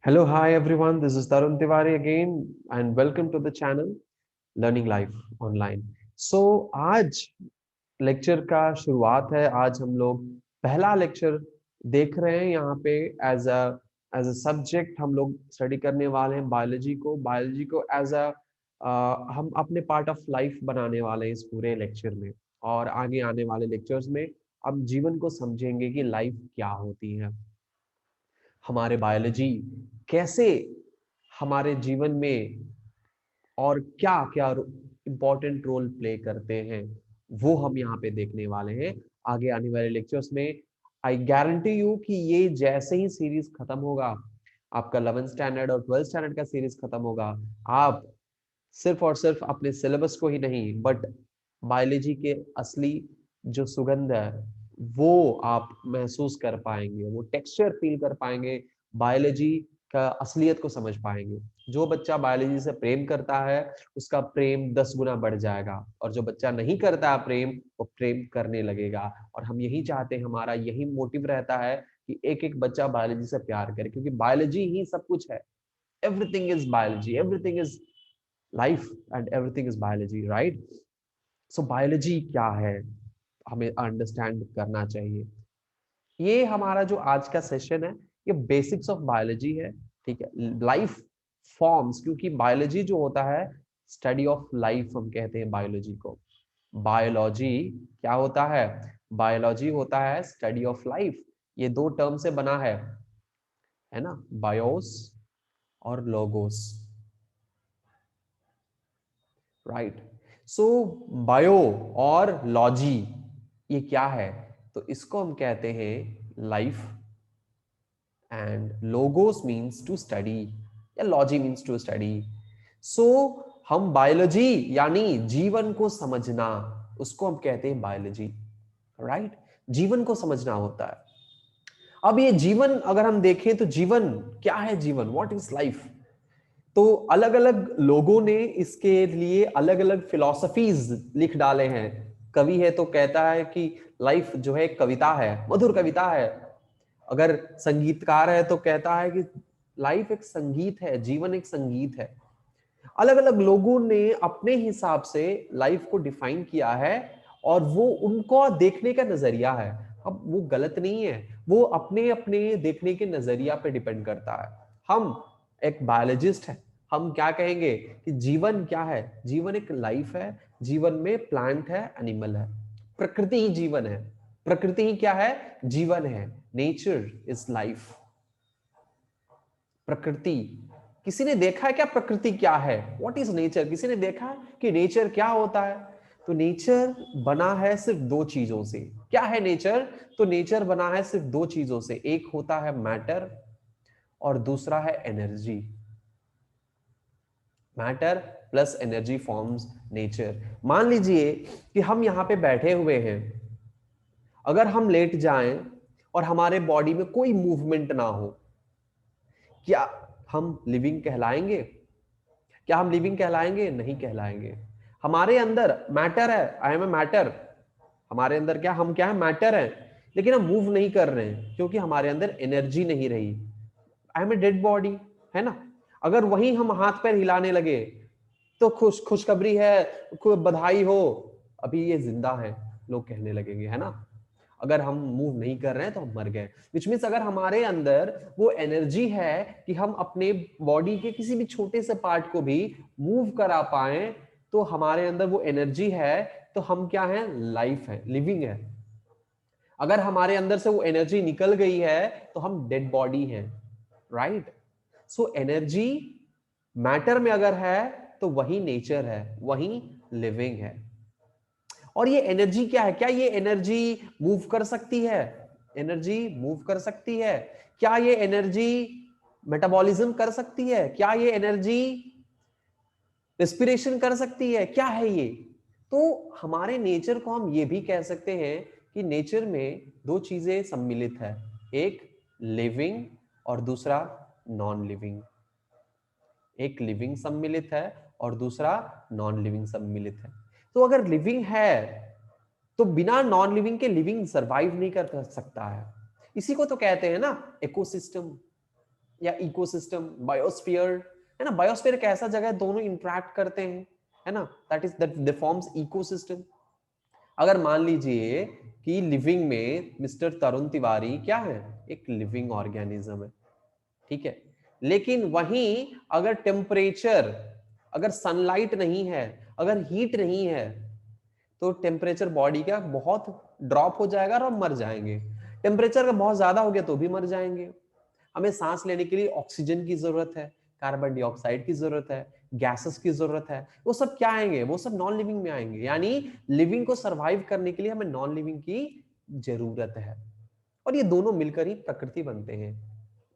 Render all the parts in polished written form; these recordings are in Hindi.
Hello, hi everyone. This is Tarun Tiwari again, and welcome to the channel Learning Life Online. So आज लेक्चर का शुरुआत है। आज हम लोग पहला लेक्चर देख रहे हैं। यहाँ पे एज अ सब्जेक्ट हम लोग स्टडी करने वाले हैं बायोलॉजी को एज अ हम अपने पार्ट ऑफ लाइफ बनाने वाले हैं इस पूरे लेक्चर में। और आगे आने वाले लेक्चर्स में हम जीवन को समझेंगे कि लाइफ क्या होती है, हमारे बायोलॉजी कैसे हमारे जीवन में और क्या क्या इंपॉर्टेंट रोल प्ले करते हैं, वो हम यहाँ पे देखने वाले हैं आगे आने वाले लेक्चर्स में। आई गारंटी यू कि ये जैसे ही सीरीज खत्म होगा, आपका 11th स्टैंडर्ड और 12th स्टैंडर्ड का सीरीज खत्म होगा, आप सिर्फ और सिर्फ अपने सिलेबस को ही नहीं बट बायोलॉजी के असली जो सुगंध है वो आप महसूस कर पाएंगे, वो टेक्सचर फील कर पाएंगे, बायोलॉजी का असलियत को समझ पाएंगे। जो बच्चा बायोलॉजी से प्रेम करता है उसका प्रेम 10 गुना बढ़ जाएगा, और जो बच्चा नहीं करता प्रेम वो प्रेम करने लगेगा। और हम यही चाहते हैं, हमारा यही मोटिव रहता है कि एक एक बच्चा बायोलॉजी से प्यार करे, क्योंकि बायोलॉजी ही सब कुछ है। Everything is biology, everything is life and everything is biology, right? So biology क्या है हमें अंडरस्टैंड करना चाहिए। ये हमारा जो आज का सेशन है ये बेसिक्स ऑफ बायोलॉजी है, ठीक है। लाइफ फॉर्म्स, क्योंकि बायोलॉजी जो होता है स्टडी ऑफ लाइफ हम कहते हैं बायोलॉजी को। बायोलॉजी क्या होता है? बायोलॉजी होता है स्टडी ऑफ लाइफ। ये दो टर्म से बना है ना, बायोस और लोगोस, राइट? सो बायो और लॉजी ये क्या है? तो इसको हम कहते हैं life, and logos means to study या logy means to study. So हम बायोलॉजी यानी जीवन को समझना, उसको हम कहते हैं बायोलॉजी, राइट? जीवन को समझना होता है। अब ये जीवन अगर हम देखें तो जीवन क्या है? जीवन, व्हाट इज लाइफ? तो अलग अलग लोगों ने इसके लिए अलग अलग फिलॉसफीज लिख डाले हैं। कवि है तो कहता है कि लाइफ जो है कविता है, मधुर कविता है। अगर संगीतकार है तो कहता है कि लाइफ एक संगीत है, जीवन एक संगीत है। अलग अलग लोगों ने अपने हिसाब से लाइफ को डिफाइन किया है, और वो उनको देखने का नजरिया है। अब वो गलत नहीं है, वो अपने अपने देखने के नजरिया पे डिपेंड करता है। हम एक बायोलॉजिस्ट है, हम क्या कहेंगे कि जीवन क्या है? जीवन एक लाइफ है। जीवन में प्लांट है, एनिमल है, प्रकृति ही जीवन है। प्रकृति ही क्या है? जीवन है। Nature is life. प्रकृति, किसी ने देखा है क्या प्रकृति क्या है? What is nature? किसी ने देखा है कि नेचर क्या होता है? तो नेचर बना है सिर्फ दो चीजों से। क्या है नेचर? तो नेचर बना है सिर्फ दो चीजों से। एक होता है मैटर और दूसरा है energy. Matter plus energy forms nature. मान लीजिए कि हम यहां पे बैठे हुए हैं, अगर हम लेट जाएं और हमारे बॉडी में कोई मूवमेंट ना हो, क्या हम लिविंग कहलाएंगे? क्या हम लिविंग कहलाएंगे? नहीं कहलाएंगे। हमारे अंदर मैटर है, आई एम ए मैटर। हमारे अंदर क्या, हम क्या है? मैटर है। लेकिन हम मूव नहीं कर रहे हैं क्योंकि हमारे अंदर एनर्जी नहीं रही। I am a dead body, है ना? अगर वही हम हाथ पैर हिलाने लगे तो खुशखबरी है, बधाई हो, अभी ये जिंदा है, लोग कहने लगेंगे, है ना? अगर हम मूव नहीं कर रहे हैं तो हम मर गए। विच मीन्स अगर हमारे अंदर वो एनर्जी है कि हम अपने बॉडी के किसी भी छोटे से पार्ट को भी मूव करा पाए, तो हमारे अंदर वो एनर्जी है, तो हम क्या है? लाइफ है, लिविंग है। अगर हमारे अंदर से वो एनर्जी निकल गई है तो हम डेड बॉडी हैं, राइट? सो एनर्जी मैटर में अगर है तो वही नेचर है, वही लिविंग है। और ये एनर्जी क्या है? क्या ये एनर्जी मूव कर सकती है? एनर्जी मूव कर सकती है। क्या ये एनर्जी मेटाबॉलिज्म कर सकती है? क्या ये एनर्जी रेस्पिरेशन कर सकती है? क्या है ये? तो हमारे नेचर को हम ये भी कह सकते हैं कि नेचर में दो चीजें सम्मिलित है, एक लिविंग और दूसरा नॉन लिविंग। एक लिविंग सम्मिलित है और दूसरा नॉन लिविंग सम्मिलित है। तो अगर लिविंग है तो बिना नॉन लिविंग के लिविंग सरवाइव नहीं कर सकता है। इसी को तो कहते हैं ना इकोसिस्टम। या इकोसिस्टम, बायोस्फीयर, है ना। बायोस्फीयर एक ऐसा जगह है दोनों इंटरेक्ट करते हैं, है ना, दैट फॉर्म्स इकोसिस्टम। अगर मान लीजिए कि लिविंग में मिस्टर तरुण तिवारी क्या है, एक लिविंग ऑर्गेनिज्म है, ठीक है, लेकिन वहीं अगर टेम्परेचर, अगर सनलाइट नहीं है, अगर हीट नहीं है, तो टेम्परेचर बॉडी का बहुत ड्रॉप हो जाएगा और हम मर जाएंगे। टेम्परेचर का बहुत ज्यादा हो गया तो भी मर जाएंगे। हमें सांस लेने के लिए ऑक्सीजन की जरूरत है, कार्बन डाइऑक्साइड की जरूरत है, गैसेस की जरूरत है। वो सब क्या आएंगे, वो सब नॉन लिविंग में आएंगे। यानी लिविंग को सरवाइव करने के लिए हमें नॉन लिविंग की जरूरत है, और ये दोनों मिलकर ही प्रकृति बनते हैं।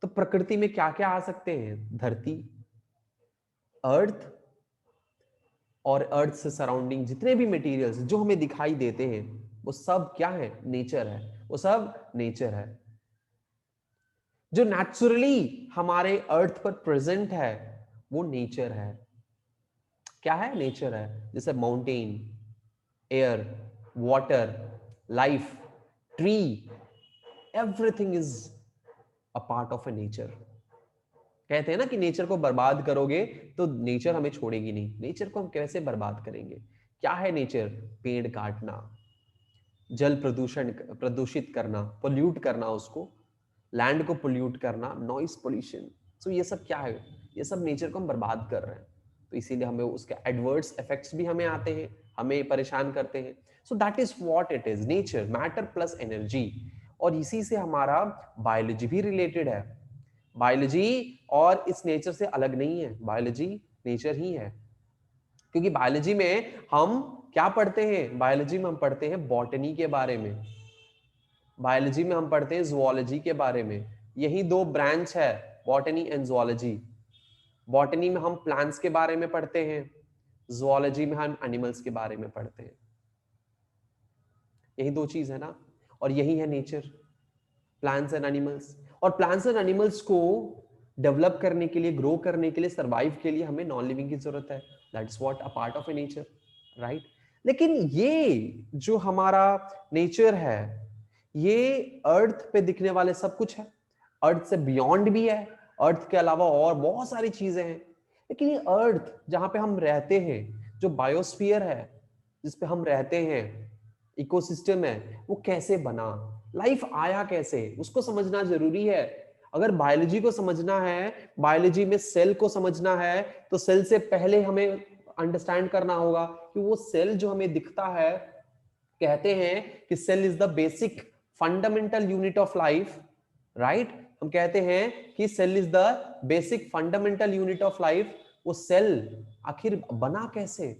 तो प्रकृति में क्या क्या आ सकते हैं, धरती, अर्थ, और अर्थ से सराउंडिंग जितने भी मटेरियल्स जो हमें दिखाई देते हैं वो सब क्या है, नेचर है। वो सब नेचर है जो नेचुरली हमारे अर्थ पर प्रेजेंट है, वो नेचर है। क्या है, नेचर है। जैसे mountain, air, water, life, tree, everything is a part of A nature. कहते हैं ना कि नेचर को बर्बाद करोगे तो नेचर हमें छोड़ेगी नहीं। नेचर को हम कैसे बर्बाद करेंगे? क्या है नेचर? पेड़ काटना, जल प्रदूषण, प्रदूषित करना, पोल्यूट करना उसको, लैंड को पोल्यूट करना, नॉइस पोल्यूशन। सो ये सब क्या है? ये सब नेचर को हम बर्बाद कर रहे हैं। तो इसीलिए हमें उसके एडवर्स इफेक्ट्स भी हमें आते हैं, हमें परेशान करते हैं। So that is what it is, nature, matter plus energy. और इसी से हमारा बायोलॉजी भी रिलेटेड है। बायोलॉजी और इस नेचर से अलग नहीं है, बायोलॉजी नेचर ही है। क्योंकि बायोलॉजी में हम क्या पढ़ते हैं? बायोलॉजी में हम पढ़ते हैं बॉटनी के बारे में, बायोलॉजी में हम पढ़ते हैं जूलॉजी के बारे में। यही दो ब्रांच है, बॉटनी एंड जूलॉजी। बॉटनी में हम प्लांट्स के बारे में पढ़ते हैं, जूलॉजी में हम एनिमल्स के बारे में पढ़ते हैं। यही दो चीज है ना, और यही है नेचर, प्लांट्स एंड एनिमल्स। और प्लांट्स एंड एनिमल्स को डेवलप करने के लिए, ग्रो करने के लिए, सरवाइव के लिए हमें नॉन लिविंग की जरूरत है। That is what a part of A nature, right. लेकिन ये जो हमारा नेचर है, ये अर्थ पे दिखने वाले सब कुछ है, अर्थ से बियॉन्ड भी है, अर्थ के अलावा और बहुत सारी चीजें हैं। लेकिन ये अर्थ जहां पे हम रहते हैं, जो बायोस्फीयर है जिस पे हम रहते हैं, इकोसिस्टम है, वो कैसे बना, लाइफ आया कैसे, उसको समझना जरूरी है। अगर बायोलॉजी को समझना है, बायोलॉजी में सेल को समझना है, तो सेल से पहले हमें अंडरस्टैंड करना होगा कि वो सेल जो हमें दिखता है, कहते हैं कि cell is the basic fundamental unit of life, right. हम कहते हैं कि cell is the basic fundamental unit of life. वो सेल आखिर बना कैसे,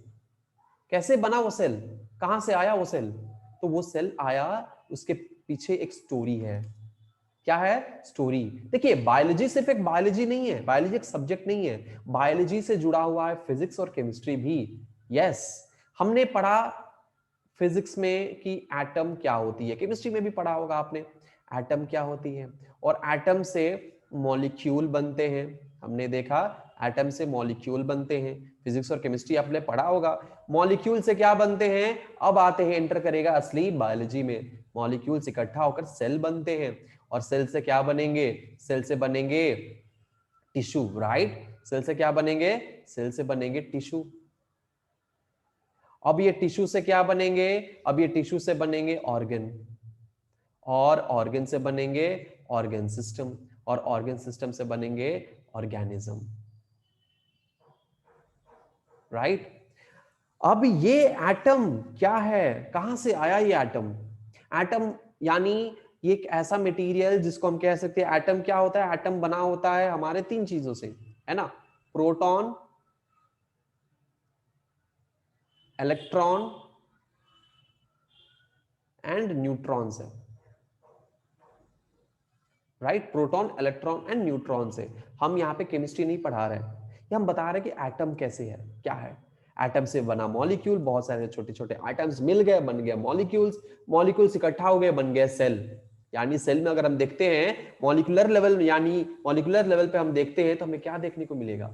कैसे बना वो सेल, कहां से आया वो सेल? तो वो सेल आया, उसके पीछे एक स्टोरी है। क्या है? स्टोरी। देखिए, बायोलॉजी सिर्फ एक बायोलॉजी नहीं है, बायोलॉजी एक सब्जेक्ट नहीं है, बायोलॉजी से जुड़ा हुआ है फिजिक्स और केमिस्ट्री भी। यस, हमने पढ़ा फिजिक्स में कि एटम क्या होती है, केमिस्ट्री में भी पढ़ा होगा आपने एटम क्या होती है, और एटम से मॉलिक्यूल बनते हैं। हमने देखा एटम से मॉलिक्यूल बनते हैं, फिजिक्स और केमिस्ट्री आपने पढ़ा होगा। मॉलिक्यूल से क्या बनते हैं? अब आते हैं, एंटर करेगा असली बायोलॉजी में। मॉलिक्यूल्स इकट्ठा होकर सेल बनते हैं, और सेल से क्या बनेंगे? सेल से बनेंगे टिश्यू, राइट। सेल से क्या बनेंगे? सेल से बनेंगे टिश्यू। अब ये टिश्यू से क्या बनेंगे? अब ये टिश्यू से बनेंगे ऑर्गन, और ऑर्गन से बनेंगे ऑर्गन सिस्टम, और ऑर्गन सिस्टम से बनेंगे ऑर्गेनिज्म, राइट। अब ये एटम क्या है, कहां से आया ये एटम? एटम यानी ये एक ऐसा मटेरियल जिसको हम कह सकते हैं, एटम क्या होता है? एटम बना होता है हमारे तीन चीजों से, है ना, प्रोटॉन, इलेक्ट्रॉन एंड न्यूट्रॉन से, right. Proton, electron and neutron से। हम यहाँ पे केमिस्ट्री नहीं पढ़ा रहे हैं, ये हम बता रहे हैं कि एटम कैसे है, क्या है। एटम से बना मॉलिक्यूल, बहुत सारे छोटे छोटे एटम्स मिल गए, बन गए मॉलिक्यूल्स, मॉलिक्यूल्स इकट्ठा हो गए, बन गए सेल। यानी सेल में अगर हम देखते हैं मॉलिक्यूलर लेवल, यानी मॉलिक्यूलर लेवल पे हम देखते हैं, तो हमें क्या देखने को मिलेगा?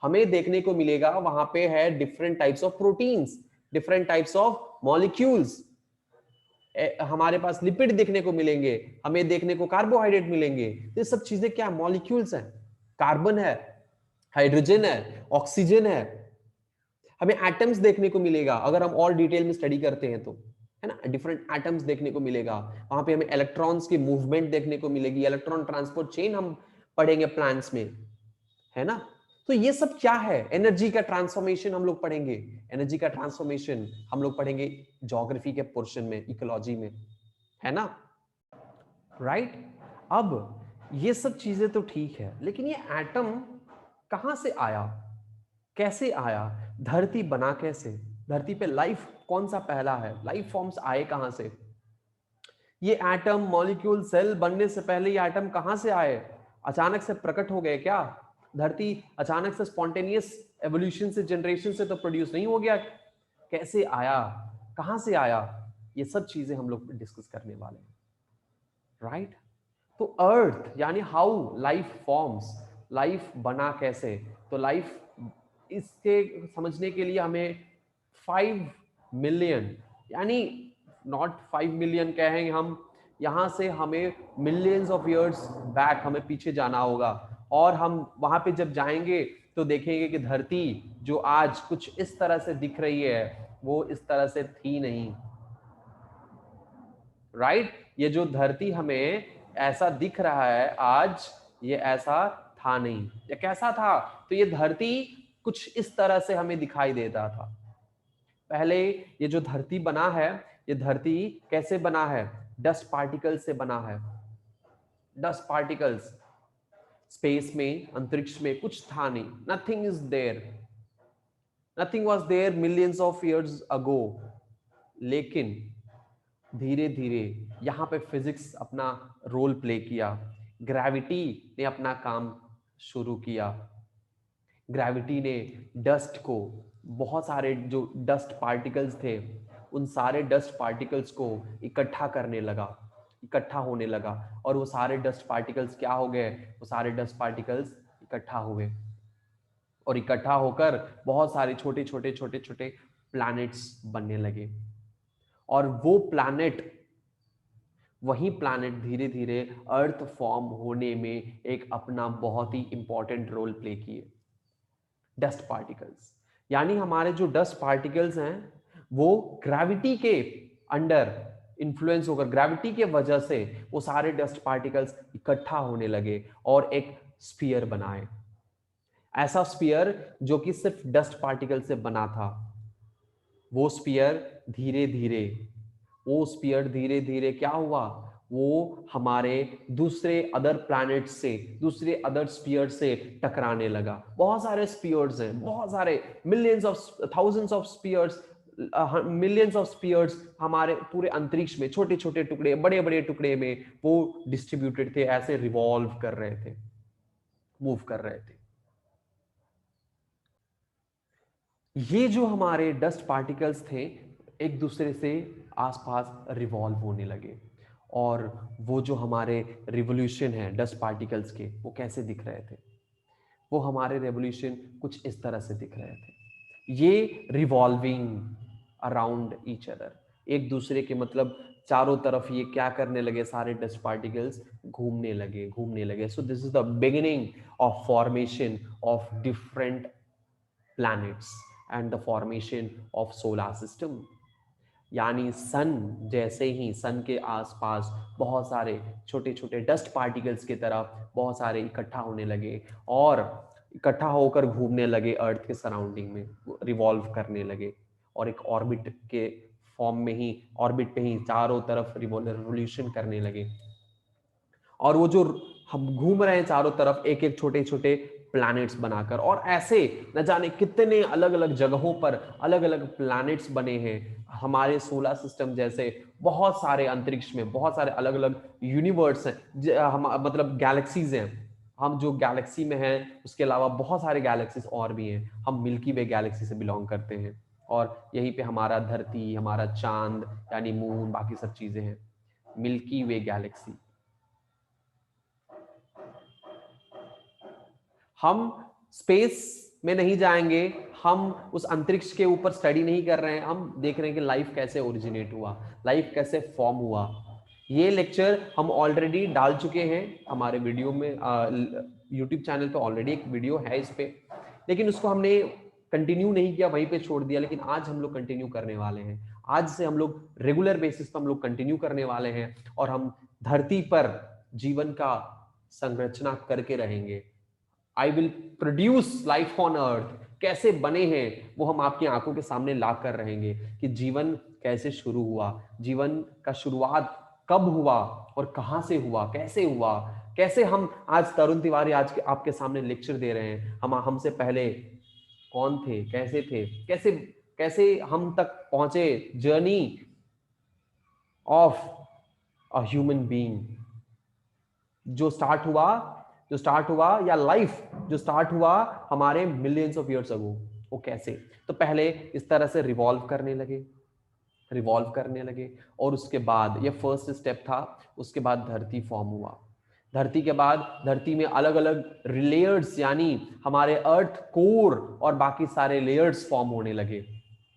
हमें देखने को मिलेगा वहां पे है different types of proteins, different types of molecules, हमारे पास लिपिड देखने को मिलेंगे, हमें देखने को कार्बोहाइड्रेट मिलेंगे। तो ये सब चीजें क्या मॉलिक्यूल्स हैं, कार्बन है, हाइड्रोजन है, ऑक्सीजन हमें एटम्स देखने को मिलेगा अगर हम और डिटेल में स्टडी करते हैं तो, है ना, डिफरेंट एटम्स देखने को मिलेगा। वहां पे हमें इलेक्ट्रॉन्स की मूवमेंट देखने को मिलेगी, इलेक्ट्रॉन ट्रांसपोर्ट चेन हम पढ़ेंगे प्लांट्स में, है ना। तो ये सब क्या है, एनर्जी का ट्रांसफॉर्मेशन हम लोग पढ़ेंगे, एनर्जी का ट्रांसफॉर्मेशन हम लोग पढ़ेंगे ज्योग्राफी के पोर्शन में, इकोलॉजी में, है ना, राइट। अब ये सब चीजें तो ठीक है, लेकिन ये एटम कहां से आया, कैसे आया, धरती बना कैसे, धरती पे लाइफ कौन सा पहला है, लाइफ फॉर्म्स आए कहां से, ये एटम मॉलिक्यूल सेल बनने से पहले ये एटम कहां से आए, अचानक से प्रकट हो गए क्या, धरती अचानक से स्पॉन्टेनियस एवोल्यूशन से, जनरेशन से तो प्रोड्यूस नहीं हो गया, कैसे आया, कहां से आया, ये सब चीजें हम लोग डिस्कस करने वाले हैं, राइट। तो अर्थ यानी हाउ लाइफ फॉर्म्स, लाइफ बना कैसे, तो लाइफ इसके समझने के लिए हमें 5 मिलियन, यानी नॉट 5 मिलियन कहेंगे हम, यहां से हमें मिलियंस ऑफ इयर्स बैक हमें पीछे जाना होगा, और हम वहां पे जब जाएंगे तो देखेंगे कि धरती जो आज कुछ इस तरह से दिख रही है वो इस तरह से थी नहीं, राइट। ये जो धरती हमें ऐसा दिख रहा है आज, ये ऐसा था नहीं, ये कैसा था, तो ये धरती कुछ इस तरह से हमें दिखाई देता था पहले। ये जो धरती बना है, ये धरती कैसे बना है, डस्ट पार्टिकल्स से बना है, डस्ट पार्टिकल्स, स्पेस में, अंतरिक्ष में कुछ था नहीं, nothing is there, nothing was there millions of years ago. लेकिन धीरे धीरे यहाँ पे फिजिक्स अपना रोल प्ले किया, ग्रेविटी ने अपना काम शुरू किया, ग्रेविटी ने डस्ट को, बहुत सारे जो डस्ट पार्टिकल्स थे उन सारे डस्ट पार्टिकल्स को इकट्ठा करने लगा, इकट्ठा होने लगा, और वो सारे डस्ट पार्टिकल्स क्या हो गए, वो सारे डस्ट पार्टिकल्स इकट्ठा हुए, और इकट्ठा होकर बहुत सारे छोटे छोटे छोटे छोटे प्लैनेट्स बनने लगे, और वो प्लैनेट, वही प्लैनेट धीरे धीरे अर्थ फॉर्म होने में एक अपना बहुत ही इंपॉर्टेंट रोल प्ले किए, डस्ट पार्टिकल्स। यानी हमारे जो डस्ट पार्टिकल्स हैं वो ग्रेविटी के अंडर इन्फ्लुएंस होकर, ग्रेविटी के वजह से वो सारे डस्ट पार्टिकल्स इकट्ठा होने लगे और एक स्फीयर बनाए, ऐसा स्फीयर जो कि सिर्फ डस्ट पार्टिकल से बना था। वो स्फीयर धीरे धीरे, वो स्फीयर धीरे धीरे क्या हुआ, वो हमारे दूसरे अदर प्लैनेट से, दूसरे अदर स्फीयर से टकराने लगा। बहुत सारे स्फीयर्स हैं, बहुत सारे, millions of, thousands of spheres, millions of spheres हमारे पूरे अंतरिक्ष में, छोटे छोटे टुकड़े, बड़े बड़े टुकड़े में वो डिस्ट्रीब्यूटेड थे, ऐसे रिवॉल्व कर रहे थे, मूव कर रहे थे। ये जो हमारे डस्ट पार्टिकल्स थे एक दूसरे से आसपास रिवॉल्व होने लगे, और वो जो हमारे रिवोल्यूशन है डस्ट पार्टिकल्स के, वो कैसे दिख रहे थे, वो हमारे रेवोल्यूशन कुछ इस तरह से दिख रहे थे, ये रिवॉल्विंग अराउंड ईच अदर, एक दूसरे के मतलब चारों तरफ ये क्या करने लगे, सारे डस्ट पार्टिकल्स घूमने लगे, घूमने लगे। So this is the beginning of formation of different planets and the formation of solar system। यानी सन, जैसे ही सन के आसपास बहुत सारे छोटे छोटे डस्ट पार्टिकल्स की तरह बहुत सारे इकट्ठा होने लगे, और इकट्ठा होकर घूमने लगे अर्थ के सराउंडिंग में, रिवॉल्व करने लगे, और एक ऑर्बिट के फॉर्म में ही, ऑर्बिट पे ही चारों तरफ रिवोल्यूशन करने लगे, और वो जो हम घूम रहे हैं चारों तरफ एक एक छोटे छोटे प्लैनेट्स बनाकर, और ऐसे न जाने कितने अलग अलग जगहों पर अलग अलग प्लैनेट्स बने हैं हमारे सोलर सिस्टम जैसे, बहुत सारे अंतरिक्ष में बहुत सारे अलग अलग यूनिवर्स हैं, हम मतलब गैलेक्सीज हैं, हम जो गैलेक्सी में हैं उसके अलावा बहुत सारे गैलेक्सीज और भी हैं, हम मिल्की वे गैलेक्सी से बिलोंग करते हैं, और यहीं पे हमारा धरती, हमारा चांद यानी मून, बाकी सब चीजें हैं, मिल्की वे गैलेक्सी। हम स्पेस में नहीं जाएंगे, हम उस अंतरिक्ष के ऊपर स्टडी नहीं कर रहे हैं, हम देख रहे हैं कि लाइफ कैसे ओरिजिनेट हुआ, लाइफ कैसे फॉर्म हुआ। ये लेक्चर हम ऑलरेडी डाल चुके हैं हमारे वीडियो में, यूट्यूब चैनल पे ऑलरेडी एक वीडियो है इस पे, लेकिन उसको हमने कंटिन्यू नहीं किया, वहीं पे छोड़ दिया। लेकिन आज हम लोग कंटिन्यू करने वाले हैं, आज से हम लोग रेगुलर बेसिस पर हम लोग कंटिन्यू करने वाले हैं, और हम धरती पर जीवन का संरचना करके रहेंगे। I will produce life on earth, कैसे बने हैं वो हम आपकी आंखों के सामने ला कर रहेंगे कि जीवन कैसे शुरू हुआ, जीवन का शुरुआत कब हुआ और कहां से हुआ, कैसे हुआ, कैसे हम आज तरुण तिवारी आज के आपके सामने लेक्चर दे रहे हैं, हम हमसे पहले कौन थे, कैसे कैसे हम तक पहुंचे, journey of a human being जो स्टार्ट हुआ या लाइफ जो स्टार्ट हुआ हमारे मिलियंस ऑफ ईयर्स अगो, वो कैसे। तो पहले इस तरह से रिवॉल्व करने लगे और उसके बाद ये फर्स्ट स्टेप था। उसके बाद धरती फॉर्म हुआ, धरती के बाद धरती में अलग अलग लेयर्स, यानी हमारे अर्थ कोर और बाकी सारे लेयर्स फॉर्म होने लगे,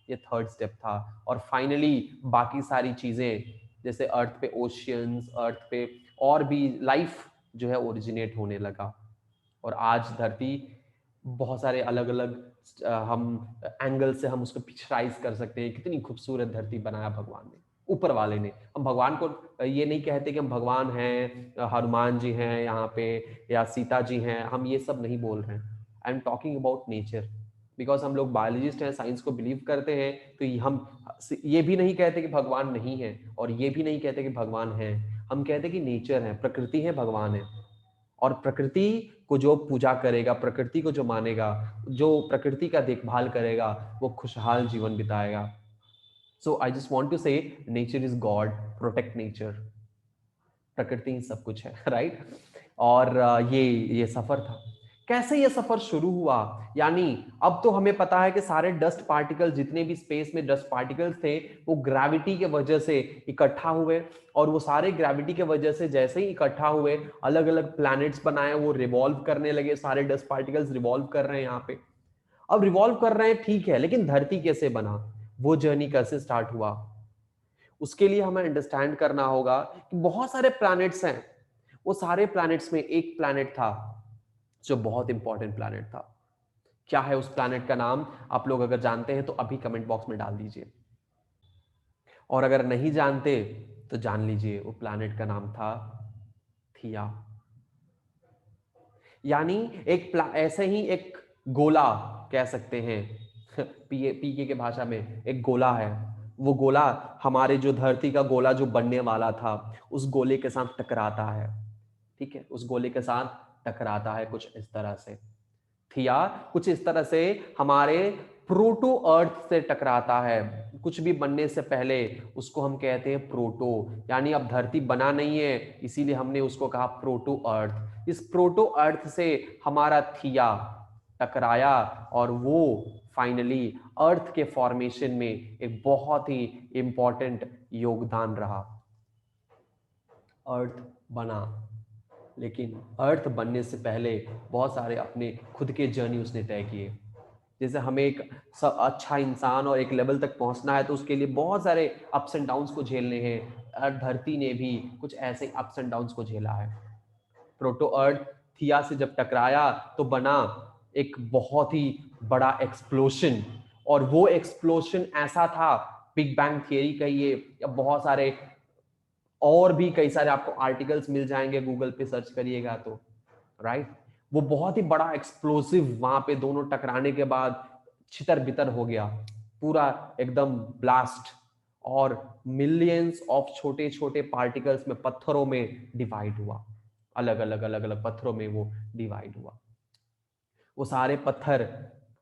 ये थर्ड स्टेप था। और फाइनली बाकी सारी चीजें जैसे अर्थ पे ओशियंस, अर्थ पे और भी लाइफ जो है ओरिजिनेट होने लगा। और आज धरती बहुत सारे अलग अलग हम एंगल से हम उसको पिक्चराइज कर सकते हैं, कितनी खूबसूरत धरती बनाया भगवान ने, ऊपर वाले ने। हम भगवान को ये नहीं कहते कि हम भगवान हैं, हनुमान जी हैं यहाँ पे या सीता जी हैं, हम ये सब नहीं बोल रहे हैं। I am talking about nature, because हम लोग बायोलॉजिस्ट हैं, साइंस को बिलीव करते हैं, तो हम ये भी नहीं कहते कि भगवान नहीं है और ये भी नहीं कहते कि भगवान है। हम कहते कि नेचर है, प्रकृति है, भगवान है। और प्रकृति को जो पूजा करेगा, प्रकृति को जो मानेगा, जो प्रकृति का देखभाल करेगा, वो खुशहाल जीवन बिताएगा। सो आई जस्ट वांट टू से nature is God, protect nature, प्रकृति ही सब कुछ है, राइट। और ये सफर था। कैसे ये सफर शुरू हुआ, यानी अब तो हमें पता है कि सारे डस्ट पार्टिकल, जितने भी स्पेस में डस्ट पार्टिकल्स थे, वो ग्रेविटी के वजह से इकट्ठा हुए, और वो सारे ग्रेविटी के वजह से जैसे ही इकट्ठा हुए, अलग अलग प्लैनेट्स बनाए, वो रिवॉल्व करने लगे, सारे डस्ट पार्टिकल्स रिवॉल्व कर रहे हैं यहाँ पे। अब रिवॉल्व कर रहे हैं, ठीक है, लेकिन धरती कैसे बना, वो जर्नी कैसे स्टार्ट हुआ, उसके लिए हमें अंडरस्टैंड करना होगा कि बहुत सारे प्लैनेट्स हैं। वो सारे प्लैनेट्स में एक प्लैनेट था जो बहुत इंपॉर्टेंट प्लैनेट था। क्या है उस प्लैनेट का नाम, आप लोग अगर जानते हैं तो अभी कमेंट बॉक्स में डाल दीजिए, और अगर नहीं जानते तो जान लीजिए, वो प्लैनेट का नाम था थिया। यानी ऐसे ही एक गोला कह सकते हैं, पीके के भाषा में एक गोला है, वो गोला हमारे जो धरती का गोला जो बनने वाला था, उस गोले के साथ टकराता है, ठीक है, उस गोले के साथ टकराता है कुछ इस तरह से। थिया कुछ इस तरह से हमारे प्रोटो अर्थ से टकराता है, कुछ भी बनने से पहले उसको हम कहते हैं प्रोटो। यानी अब धरती बना नहीं है, इसीलिए हमने उसको कहा प्रोटो अर्थ। इस प्रोटो अर्थ से हमारा थिया टकराया, और वो फाइनली अर्थ के फॉर्मेशन में एक बहुत ही इंपॉर्टेंट योगदान रहा। अर्थ बना, लेकिन अर्थ बनने से पहले बहुत सारे अपने खुद के जर्नी उसने तय किए। जैसे हमें एक अच्छा इंसान और एक लेवल तक पहुंचना है, तो उसके लिए बहुत सारे अप्स एंड डाउन्स को झेलने हैं। धरती ने भी कुछ ऐसे अप्स एंड डाउन्स को झेला है। प्रोटो अर्थ थिया से जब टकराया तो बना एक बहुत ही बड़ा एक्सप्लोशन, और वो एक्सप्लोशन ऐसा था, बिग बैंग थियरी कहिए या बहुत सारे और भी कई सारे आपको आर्टिकल्स मिल जाएंगे, गूगल पे सर्च करिएगा तो, राइट। वो बहुत ही बड़ा एक्सप्लोसिव, वहां पे दोनों टकराने के बाद छितर बितर हो गया, पूरा एकदम ब्लास्ट, और मिलियंस ऑफ छोटे छोटे पार्टिकल्स में, पत्थरों में डिवाइड हुआ, अलग अलग पत्थरों में वो डिवाइड हुआ। वो सारे पत्थर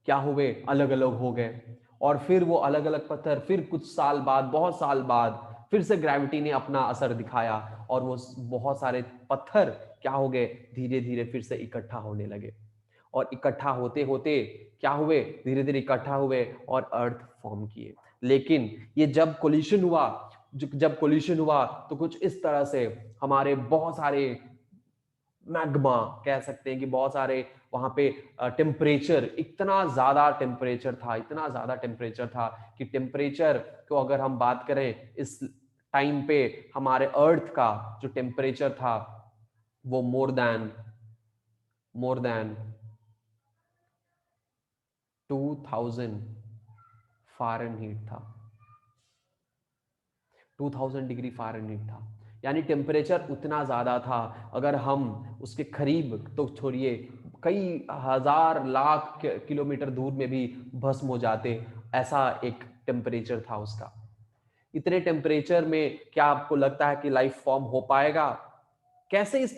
क्या हुए, अलग अलग हो गए, और फिर वो अलग अलग पत्थर फिर कुछ साल बाद, बहुत साल बाद, फिर से ग्रेविटी ने अपना असर दिखाया, और वो बहुत सारे पत्थर क्या हो गए, धीरे धीरे फिर से इकट्ठा होने लगे, और इकट्ठा होते होते क्या हुए, धीरे धीरे इकट्ठा हुए और अर्थ फॉर्म किए। लेकिन ये जब कोलिशन हुआ तो कुछ इस तरह से हमारे बहुत सारे मैग्मा कह सकते हैं कि बहुत सारे वहां पे टेम्परेचर, इतना ज्यादा टेम्परेचर था, इतना ज्यादा टेम्परेचर था कि टेम्परेचर को अगर हम बात करें इस टाइम पे, हमारे अर्थ का जो टेम्परेचर था वो मोर देन 2000 फ़ारेनहीट था। 2000 डिग्री फ़ारेनहीट था, यानी टेम्परेचर उतना ज़्यादा था, अगर हम उसके करीब तो छोड़िए, कई हजार लाख किलोमीटर दूर में भी भस्म हो जाते, ऐसा एक टेम्परेचर था उसका। इतने टेम्परेचर में क्या आपको लगता है कि लाइफ फॉर्म हो पाएगा? कैसे इस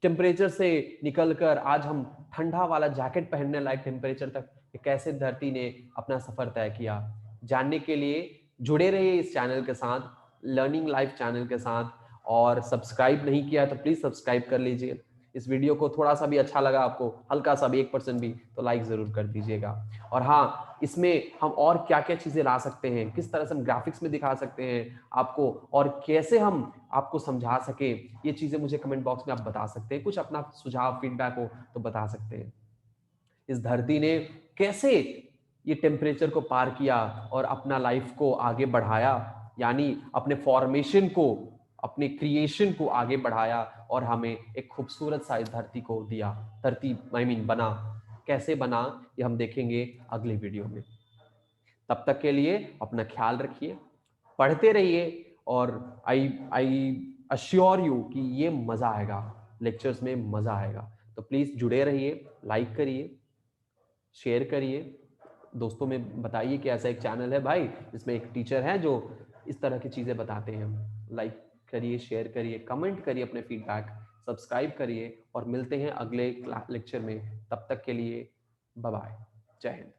टेम्परेचर से निकलकर आज हम ठंडा वाला जैकेट पहनने लायक टेम्परेचर तक कैसे धरती ने अपना सफर तय किया? जानने के लिए जुड़े रहिए इस चैनल के साथ, लर्निंग लाइफ चैनल के साथ। और सब्सक्राइब नहीं किया तो प्लीज सब्सक्राइब कर लीजिए। इस वीडियो को थोड़ा सा भी अच्छा लगा आपको, हल्का सा भी 1% भी, तो लाइक जरूर कर दीजिएगा। और हाँ, इसमें हम और क्या क्या चीजें ला सकते हैं, किस तरह से हम ग्राफिक्स में दिखा सकते हैं आपको, और कैसे हम आपको समझा सके, ये चीजें मुझे कमेंट बॉक्स में आप बता सकते हैं। कुछ अपना सुझाव फीडबैक हो तो बता सकते हैं। इस धरती ने कैसे ये टेम्परेचर को पार किया और अपना लाइफ को आगे बढ़ाया, यानी अपने फॉर्मेशन को, अपने क्रिएशन को आगे बढ़ाया और हमें एक खूबसूरत सा इस धरती को दिया। धरती बना, कैसे बना, ये हम देखेंगे अगली वीडियो में। तब तक के लिए अपना ख्याल रखिए, पढ़ते रहिए, और आई आई अश्योर यू कि ये मजा आएगा, लेक्चर्स में मजा आएगा। तो प्लीज जुड़े रहिए, लाइक करिए, शेयर करिए, दोस्तों में बताइए कि ऐसा एक चैनल है भाई जिसमें एक टीचर है जो इस तरह की चीजें बताते हैं। लाइक करिए, शेयर करिए, कमेंट करिए अपने फीडबैक, सब्सक्राइब करिए, और मिलते हैं अगले लेक्चर में। तब तक के लिए बाय बाय, जय हिंद।